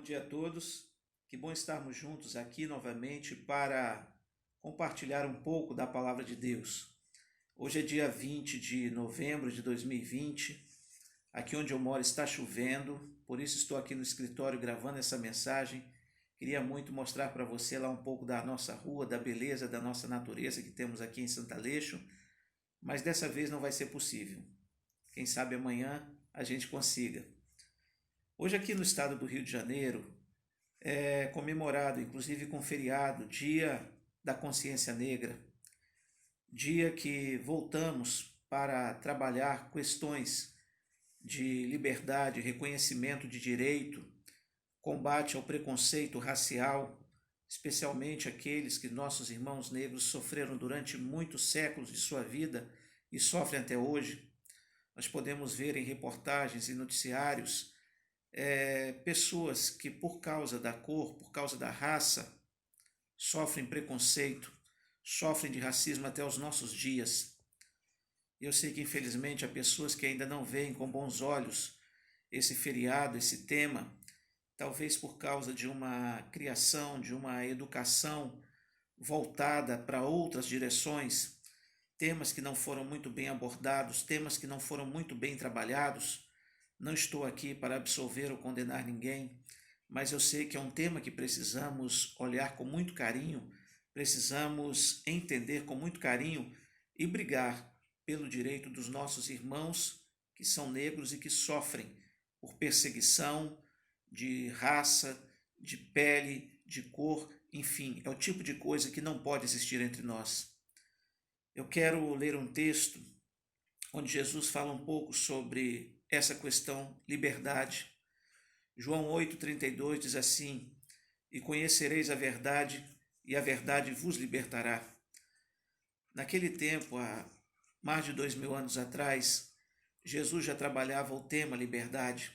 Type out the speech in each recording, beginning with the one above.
dia a todos. Que bom estarmos juntos aqui novamente para compartilhar um pouco da palavra de Deus. Hoje é dia 20 de novembro de 2020. Aqui onde eu moro está chovendo, por isso estou aqui no escritório gravando essa mensagem. Queria muito mostrar para você lá um pouco da nossa rua, da beleza da nossa natureza que temos aqui em Santo Aleixo, mas dessa vez não vai ser possível. Quem sabe amanhã a gente consiga. Hoje aqui no estado do Rio de Janeiro é comemorado, inclusive com feriado, Dia da Consciência Negra, dia que voltamos para trabalhar questões de liberdade, reconhecimento de direito, combate ao preconceito racial, especialmente aqueles que nossos irmãos negros sofreram durante muitos séculos de sua vida e sofrem até hoje. Nós podemos ver em reportagens e noticiários pessoas que por causa da cor, por causa da raça, sofrem preconceito, sofrem de racismo até os nossos dias. Eu sei que infelizmente há pessoas que ainda não veem com bons olhos esse feriado, esse tema, talvez por causa de uma criação, de uma educação voltada para outras direções, temas que não foram muito bem abordados, temas que não foram muito bem trabalhados. Não estou aqui para absolver ou condenar ninguém, mas eu sei que é um tema que precisamos olhar com muito carinho, precisamos entender com muito carinho e brigar pelo direito dos nossos irmãos que são negros e que sofrem por perseguição de raça, de pele, de cor, enfim, é o tipo de coisa que não pode existir entre nós. Eu quero ler um texto onde Jesus fala um pouco sobre essa questão liberdade. João 8,32 diz assim: e conhecereis a verdade, e a verdade vos libertará. Naquele tempo, há mais de 2000 anos atrás, Jesus já trabalhava o tema liberdade,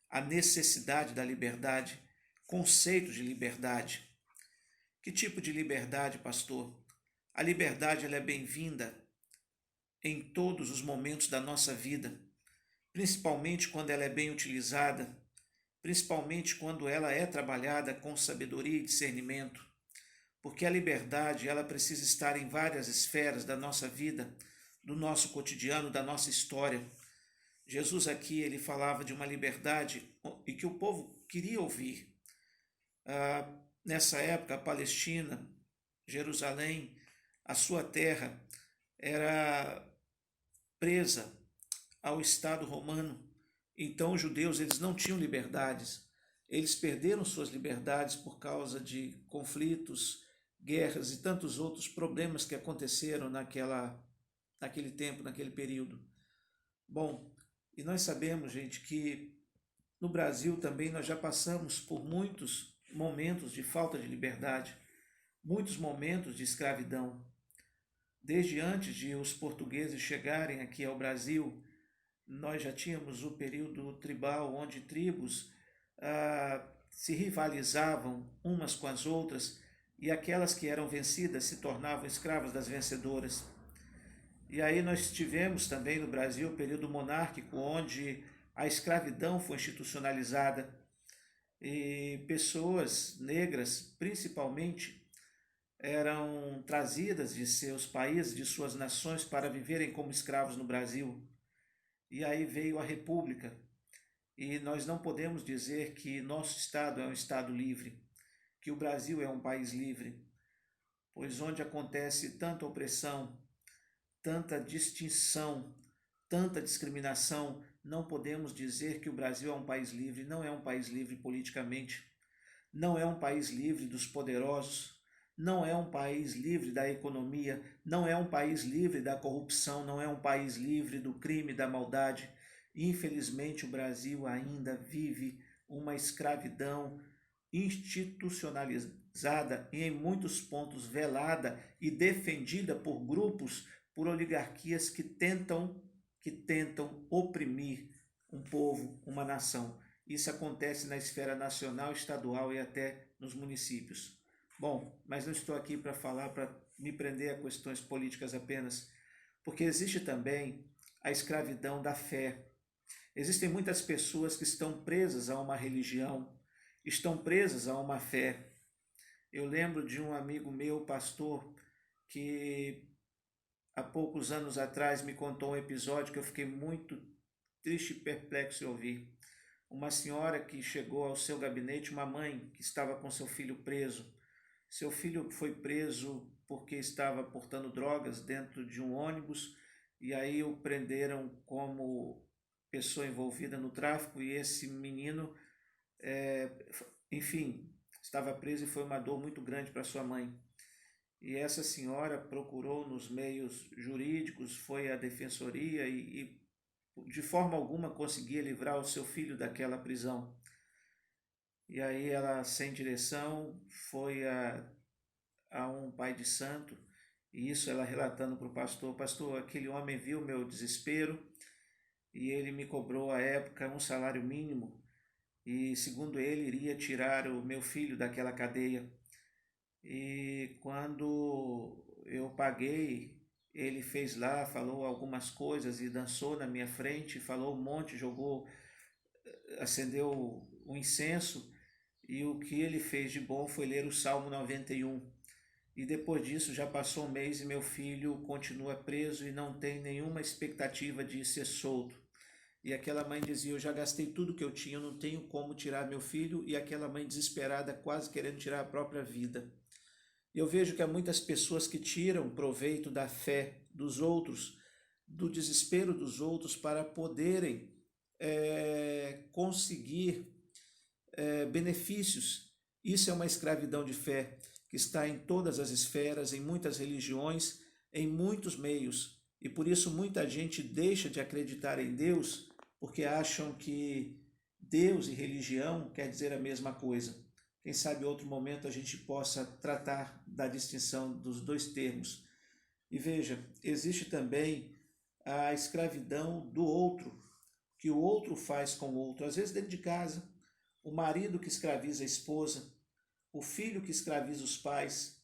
a necessidade da liberdade, conceito de liberdade. Que tipo de liberdade, pastor? A liberdade ela é bem-vinda em todos os momentos da nossa vida, principalmente quando ela é bem utilizada, principalmente quando ela é trabalhada com sabedoria e discernimento, porque a liberdade ela precisa estar em várias esferas da nossa vida, do nosso cotidiano, da nossa história. Jesus aqui ele falava de uma liberdade e que o povo queria ouvir. Nessa época, a Palestina, Jerusalém, a sua terra era presa ao Estado romano. Então os judeus eles não tinham liberdades. Eles perderam suas liberdades por causa de conflitos, guerras e tantos outros problemas que aconteceram naquele tempo, naquele período. Bom, e nós sabemos, gente, que no Brasil também nós já passamos por muitos momentos de falta de liberdade, muitos momentos de escravidão. Desde antes de os portugueses chegarem aqui ao Brasil, nós já tínhamos o período tribal, onde tribos se rivalizavam umas com as outras e aquelas que eram vencidas se tornavam escravas das vencedoras. E aí nós tivemos também no Brasil o período monárquico, onde a escravidão foi institucionalizada e pessoas negras, principalmente, eram trazidas de seus países, de suas nações, para viverem como escravos no Brasil. E aí veio a República. E nós não podemos dizer que nosso Estado é um Estado livre, que o Brasil é um país livre, pois onde acontece tanta opressão, tanta distinção, tanta discriminação, não podemos dizer que o Brasil é um país livre. Não é um país livre politicamente, não é um país livre dos poderosos, não é um país livre da economia, não é um país livre da corrupção, não é um país livre do crime, da maldade. Infelizmente, o Brasil ainda vive uma escravidão institucionalizada e em muitos pontos velada e defendida por grupos, por oligarquias que tentam oprimir um povo, uma nação. Isso acontece na esfera nacional, estadual e até nos municípios. Bom, mas não estou aqui para falar, para me prender a questões políticas apenas, porque existe também a escravidão da fé. Existem muitas pessoas que estão presas a uma religião, estão presas a uma fé. Eu lembro de um amigo meu, pastor, que há poucos anos atrás me contou um episódio que eu fiquei muito triste e perplexo em ouvir. Uma senhora que chegou ao seu gabinete, uma mãe que estava com seu filho preso. Seu filho foi preso porque estava portando drogas dentro de um ônibus e aí o prenderam como pessoa envolvida no tráfico e esse menino, é, enfim, estava preso e foi uma dor muito grande para sua mãe. E essa senhora procurou nos meios jurídicos, foi à defensoria e de forma alguma conseguia livrar o seu filho daquela prisão. E aí ela, sem direção, foi a um pai de santo, e isso ela relatando para o pastor: pastor, aquele homem viu meu desespero e ele me cobrou à época um salário mínimo e, segundo ele, iria tirar o meu filho daquela cadeia. E quando eu paguei, ele fez lá, falou algumas coisas e dançou na minha frente, falou um monte, jogou, acendeu um incenso, e o que ele fez de bom foi ler o Salmo 91. E depois disso já passou um mês e meu filho continua preso e não tem nenhuma expectativa de ser solto. E aquela mãe dizia: eu já gastei tudo que eu tinha, eu não tenho como tirar meu filho. E aquela mãe desesperada, quase querendo tirar a própria vida. Eu vejo que há muitas pessoas que tiram proveito da fé dos outros, do desespero dos outros, para poderem conseguir benefícios. Isso é uma escravidão de fé que está em todas as esferas, em muitas religiões, em muitos meios. E por isso muita gente deixa de acreditar em Deus porque acham que Deus e religião quer dizer a mesma coisa. Quem sabe em outro momento a gente possa tratar da distinção dos dois termos. E veja, existe também a escravidão do outro, que o outro faz com o outro, às vezes dentro de casa, o marido que escraviza a esposa, o filho que escraviza os pais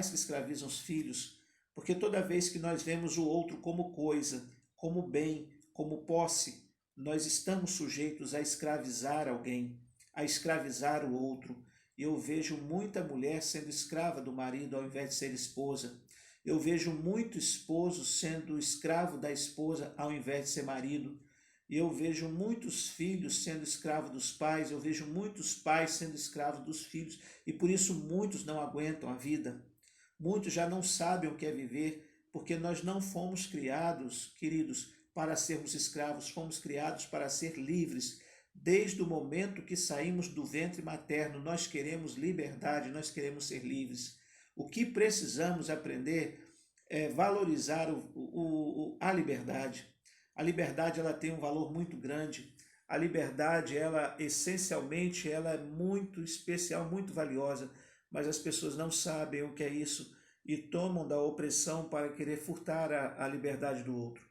que escravizam os filhos, porque toda vez que nós vemos o outro como coisa, como bem, como posse, nós estamos sujeitos a escravizar alguém, a escravizar o outro. Eu vejo muita mulher sendo escrava do marido ao invés de ser esposa. Eu vejo muito esposo sendo escravo da esposa ao invés de ser marido. Eu vejo muitos filhos sendo escravos dos pais, eu vejo muitos pais sendo escravos dos filhos, e por isso muitos não aguentam a vida. Muitos já não sabem o que é viver, porque nós não fomos criados, queridos, para sermos escravos, fomos criados para ser livres. Desde o momento que saímos do ventre materno, nós queremos liberdade, nós queremos ser livres. O que precisamos aprender é valorizar a liberdade. A liberdade, ela tem um valor muito grande. A liberdade, ela essencialmente, ela é muito especial, muito valiosa, mas as pessoas não sabem o que é isso e tomam da opressão para querer furtar a liberdade do outro.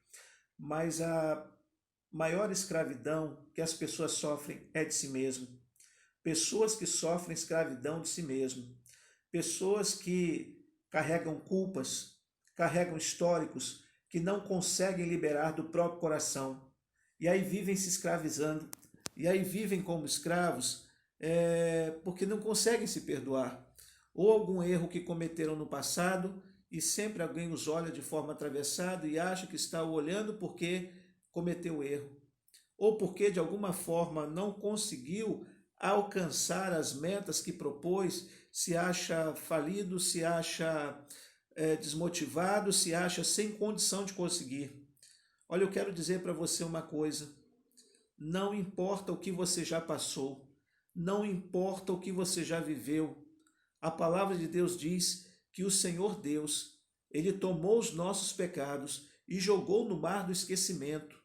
Mas a maior escravidão que as pessoas sofrem é de si mesmo. Pessoas que sofrem escravidão de si mesmo. Pessoas que carregam culpas, carregam históricos, que não conseguem liberar do próprio coração. E aí vivem se escravizando. E aí vivem como escravos porque não conseguem se perdoar. Ou algum erro que cometeram no passado e sempre alguém os olha de forma atravessada e acha que está olhando porque cometeu erro. Ou porque de alguma forma não conseguiu alcançar as metas que propôs, se acha falido, se acha desmotivado, se acha sem condição de conseguir. Olha, eu quero dizer para você uma coisa: não importa o que você já passou, não importa o que você já viveu, a palavra de Deus diz que o Senhor Deus, Ele tomou os nossos pecados e jogou no mar do esquecimento.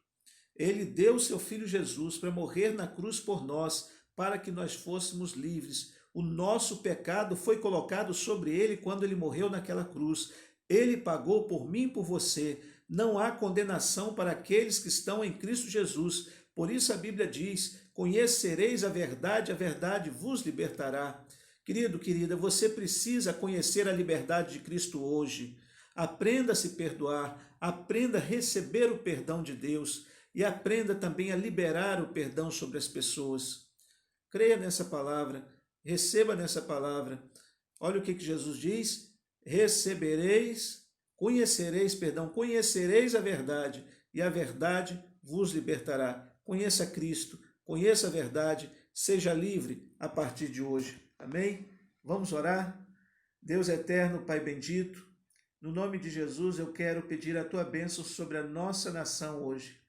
Ele deu o seu Filho Jesus para morrer na cruz por nós, para que nós fôssemos livres. O nosso pecado foi colocado sobre ele quando ele morreu naquela cruz. Ele pagou por mim e por você. Não há condenação para aqueles que estão em Cristo Jesus. Por isso a Bíblia diz: conhecereis a verdade vos libertará. Querido, querida, você precisa conhecer a liberdade de Cristo hoje. Aprenda a se perdoar, aprenda a receber o perdão de Deus e aprenda também a liberar o perdão sobre as pessoas. Creia nessa palavra, receba nessa palavra. Olha o que Jesus diz: conhecereis a verdade, e a verdade vos libertará. Conheça Cristo, conheça a verdade, seja livre a partir de hoje. Amém? Vamos orar? Deus eterno, Pai bendito, no nome de Jesus eu quero pedir a tua bênção sobre a nossa nação hoje,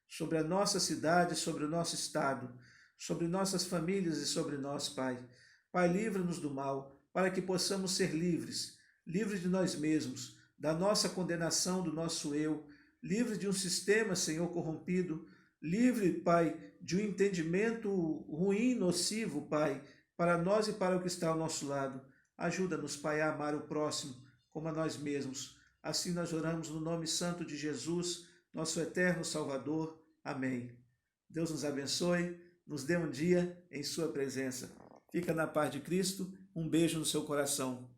sobre a nossa cidade, sobre o nosso estado, sobre nossas famílias e sobre nós, Pai. Pai, livra-nos do mal, para que possamos ser livres, livres de nós mesmos, da nossa condenação, do nosso eu, livres de um sistema, Senhor, corrompido, livre, Pai, de um entendimento ruim, nocivo, Pai, para nós e para o que está ao nosso lado. Ajuda-nos, Pai, a amar o próximo como a nós mesmos. Assim nós oramos no nome santo de Jesus, nosso eterno Salvador. Amém. Deus nos abençoe, nos dê um dia em sua presença. Fica na paz de Cristo. Um beijo no seu coração.